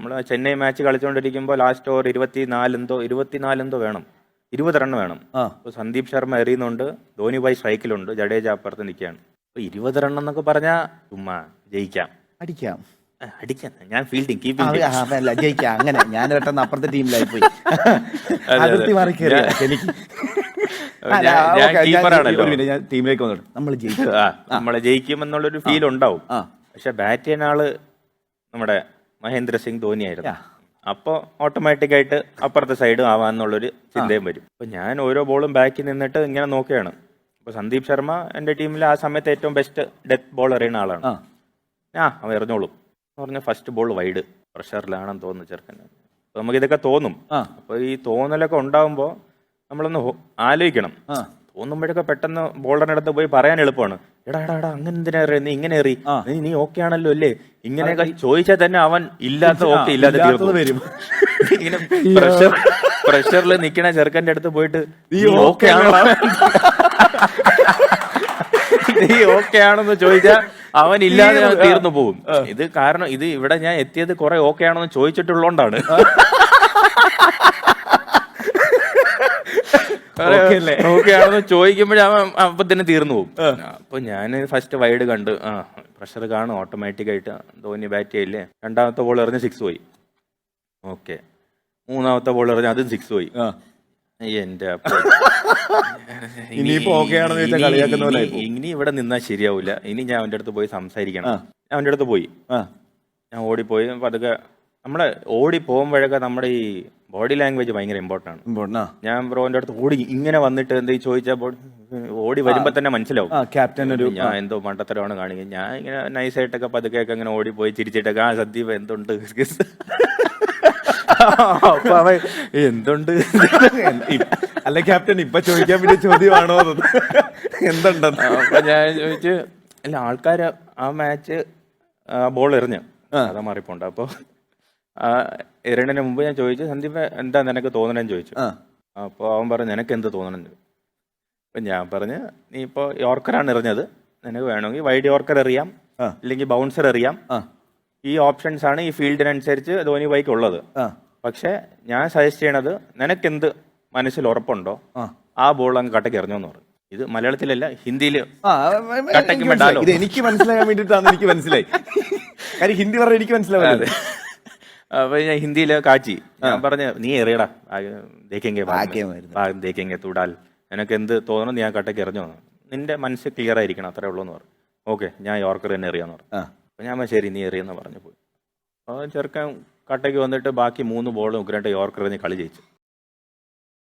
നമ്മൾ Chennai match കളിച്ചുകൊണ്ടിരിക്കുമ്പോൾ last over 24 വേണം, 20 run വേണം. അപ്പോൾ സന്ദീപ് ശർമ്മ എറിയുന്നുണ്ട്, ധോനി ഭായ് സ്ട്രൈക്കിലുണ്ട്, ജഡേജ അപ്പുറത്ത് നിൽക്കുകയാണ്. അപ്പോൾ 20 റൺ എന്നൊക്കെ പറഞ്ഞാൽ ചുമ്മാ ജയിക്കാം, അടിക്കാം. ഞാൻ ഫീൽഡിങ് കീപ്പിംഗ് അല്ല ജയിക്കാം, അങ്ങനെ ഞാൻ പെട്ടെന്ന് അപ്പുറത്തെ ടീമിലായി പോയി. അതിർത്തി മാറി കയറിയ എനിക്ക്. ഞാൻ ടീമിലേക്ക് വന്നിട്ട് നമ്മളെ ജയിക്കുമെന്നുള്ളൊരു ഫീൽ ഉണ്ടാവും. പക്ഷെ ബാറ്റ് ചെയ്യുന്ന ആള് നമ്മുടെ മഹേന്ദ്ര സിംഗ് ധോനി ആയിരുന്നു. അപ്പോൾ ഓട്ടോമാറ്റിക്കായിട്ട് അപ്പുറത്തെ സൈഡ് ആവാന്നുള്ളൊരു ചിന്തയും വരും. അപ്പൊ ഞാൻ ഓരോ ബോളും ബാക്കിൽ നിന്നിട്ട് ഇങ്ങനെ നോക്കുകയാണ്. അപ്പൊ സന്ദീപ് ശർമ്മ എന്റെ ടീമിൽ ആ സമയത്ത് ഏറ്റവും ബെസ്റ്റ് ഡെത്ത് ബോൾ എറിയുന്ന ആളാണ്. അവൻ എറിഞ്ഞോളും എന്ന് പറഞ്ഞ ഫസ്റ്റ് ബോൾ വൈഡ്, പ്രഷറിലാണെന്ന് തോന്നുന്നു ചെറുക്കൻ. അപ്പൊ നമുക്കിതൊക്കെ തോന്നും. അപ്പൊ ഈ തോന്നലൊക്കെ ഉണ്ടാവുമ്പോ നമ്മളൊന്ന് ആലോചിക്കണം. തോന്നുമ്പോഴൊക്കെ പെട്ടെന്ന് ബോളറിന്റെ അടുത്ത് പോയി പറയാൻ എളുപ്പമാണ്. എടാ അങ്ങനെ എന്തിനാ നീ ഇങ്ങനെ എറി, നീ ഓക്കെ ആണല്ലോ അല്ലേ, ഇങ്ങനെയൊക്കെ ചോദിച്ചാൽ തന്നെ അവൻ ഇല്ലാത്ത ഓക്കെ ഇല്ലാതെ വരും. ഇങ്ങനെ പ്രഷറിൽ നിക്കണ ചെറുക്കന്റെ അടുത്ത് പോയിട്ട് നീ ഓക്കെ ആണോ നീ ഓക്കെ ആണെന്ന് ചോദിച്ചാൽ അവൻ ഇല്ലാതെ തീർന്നു പോകും. ഇത് കാരണം ഇത് ഇവിടെ ഞാൻ എത്തിയത് കുറെ ഓക്കെ ആണെന്ന് ചോദിച്ചിട്ടുള്ളോണ്ടാണ്. ഓക്കെ ആണെന്ന് ചോദിക്കുമ്പോഴേ അവൻ അപ്പൊ തന്നെ തീർന്നു പോകും. അപ്പൊ ഞാൻ ഫസ്റ്റ് വൈഡ് കണ്ട് പ്രഷർ കാണും ഓട്ടോമാറ്റിക് ആയിട്ട്. ധോനി ബാറ്റ് ചെയ്യില്ലേ, രണ്ടാമത്തെ ബോൾ എറിഞ്ഞ് 6 പോയി. ഓക്കെ, മൂന്നാമത്തെ ബോൾ എറിഞ്ഞ് അതും 6 പോയി. എന്റെ ഇനി ഇവിടെ നിന്നാൽ ശരിയാവൂല, ഇനി ഞാൻ അവന്റെ അടുത്ത് പോയി സംസാരിക്കണം. ഞാൻ അവന്റെ അടുത്ത് പോയി, ഞാൻ ഓടിപ്പോയി. പതുക്കെ നമ്മളെ ഓടി പോകുമ്പോഴൊക്കെ നമ്മുടെ ഈ ബോഡി ലാംഗ്വേജ് ഭയങ്കര ഇമ്പോർട്ടൻ്റ് ആണ്. ഞാൻ ബ്രോന്റെ അടുത്ത് ഓടി ഇങ്ങനെ വന്നിട്ട് എന്താ ചോദിച്ചാൽ ഓടി വരുമ്പോ തന്നെ മനസ്സിലാവും ക്യാപ്റ്റൻ ഒരു ഞാൻ എന്തോ മണ്ടത്തരമാണ് കാണിക്കുന്നത്. ഞാൻ ഇങ്ങനെ നൈസായിട്ടൊക്കെ പതുക്കെയൊക്കെ അങ്ങനെ ഓടിപ്പോയി ചിരിച്ചിട്ടൊക്കെ സന്ദീപ് എന്തുണ്ട് അപ്പൊ അവൻ എന്തുണ്ട് അല്ല ക്യാപ്റ്റൻ ഇപ്പൊ ചോദിക്കാൻ പറ്റിയ ചോദ്യമാണോ എന്തുണ്ടെന്ന്. അപ്പൊ ഞാൻ ചോദിച്ചു, അല്ല ആൾക്കാര് ആ മാച്ച് ബോൾ എറിഞ്ഞ് അതാ മാറിപ്പോണ്ട്. അപ്പൊ എറിയണതിന് മുമ്പ് ഞാൻ ചോദിച്ചു, സന്ദീപ് എന്താ നിനക്ക് തോന്നണെന്ന് ചോദിച്ചു. അപ്പോൾ അവൻ പറഞ്ഞു നിനക്ക് എന്ത് തോന്നണം. അപ്പം ഞാൻ പറഞ്ഞ് നീ ഇപ്പോൾ യോർക്കറാണ് എറിഞ്ഞത്, നിനക്ക് വേണമെങ്കിൽ വൈഡ് യോർക്കർ എറിയാം, ഇല്ലെങ്കിൽ ബൗൺസർ എറിയാം. ഈ ഓപ്ഷൻസ് ആണ് ഈ ഫീൽഡിനനുസരിച്ച് ധോനി ബൈക്ക് ഉള്ളത്. പക്ഷെ ഞാൻ സജസ്റ്റ് ചെയ്യണത് നിനക്കെന്ത് മനസ്സിൽ ഉറപ്പുണ്ടോ ആ ബോൾ അങ്ങ് കട്ടയ്ക്ക് എറിഞ്ഞോന്ന് പറഞ്ഞു. ഇത് മലയാളത്തിലല്ല, ഹിന്ദിയില് ഇത് എനിക്ക് മനസ്സിലാകാൻ വേണ്ടിയിട്ടാണ്. എനിക്ക് മനസ്സിലായി, കാര്യം ഹിന്ദി പറഞ്ഞ എനിക്ക് മനസ്സിലാവില്ല. അപ്പൊ ഞാൻ ഹിന്ദിയില് കാച്ചി, ഞാൻ പറഞ്ഞു നീ എറിയടാ, ദേखेंगे തുടാൽ, നിനക്ക് എന്ത് തോന്നണം ഞാൻ കട്ടയ്ക്ക് എറിഞ്ഞു വന്നു, നിന്റെ മനസ്സ് ക്ലിയർ ആയിരിക്കണം, അത്രേ ഉള്ളൂ എന്ന് പറഞ്ഞു. ഓക്കെ ഞാൻ യോർക്കർ തന്നെ എറിയാന്ന് പറഞ്ഞു. അപ്പൊ ഞാൻ ശരി നീ എറിയെന്ന് പറഞ്ഞു പോയി. അപ്പോൾ ചെറുക്കൻ കട്ടയ്ക്ക് വന്നിട്ട് ബാക്കി 3 ബോളും ഉഗ്രനായിട്ട് യോർക്കർ എറിഞ്ഞ് കളി ജയിച്ചു.